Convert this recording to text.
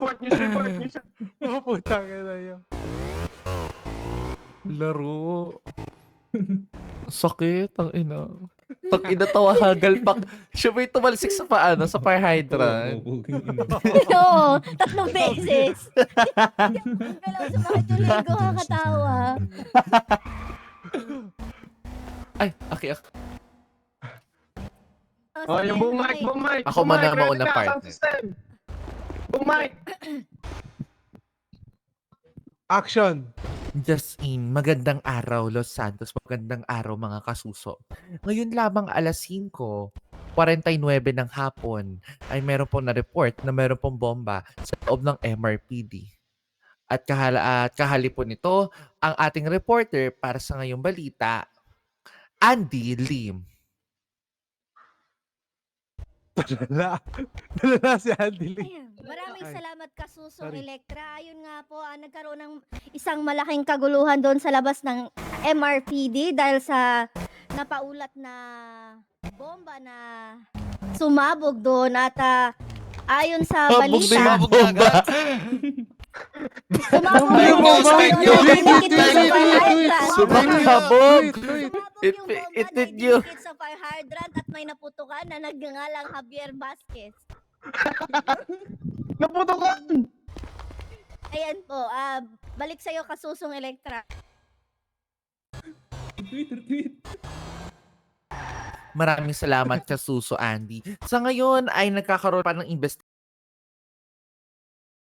Report niyo siya. Oh, putang ina yun. Laro. Sakit, ang ina. Tang ina tawagal pak. Siya ba'y tumalsik sa paano? Sa fire hydrant? Oo, 3 beses. Galaw sa bakit yung lego kakatawa. Ay, okay. Oh, yung boom mic, okay. boom mic. Ako boom mic, muna ready mauna na, partner. sound system. Boom mic. Action. Just in, magandang araw Los Santos, magandang araw mga kasuso. Ngayon lamang alas 5:49 ng hapon ay meron pong na-report na meron pong bomba sa loob ng MRPD. At kahali po nito, ang ating reporter para sa ngayong balita, Andy Lim. Talala. Talala si Andy Lee. Maraming Ay, salamat Kasusong sorry. Elektra. Ayun nga po, nagkaroon ng isang malaking kaguluhan doon sa labas ng MRPD dahil sa napaulat na bomba na sumabog doon at ayon sa balita, Sumabog na agad. sumabog Ay, yung bomba! bomba Tweet, doon, tweet, dikit tweet, sa tweet, fire tweet, hydrant. Sumabog. Tweet. Sumabog It- yung bomba it na did you. ididikit sa fire hydrant at may naputukan na nagngangalang Javier Vasquez. Naputukan. Ayan po, balik sa'yo Kasusong Elektra. Maraming salamat sa Suso Andy. Sa ngayon ay nagkakaroon pa ng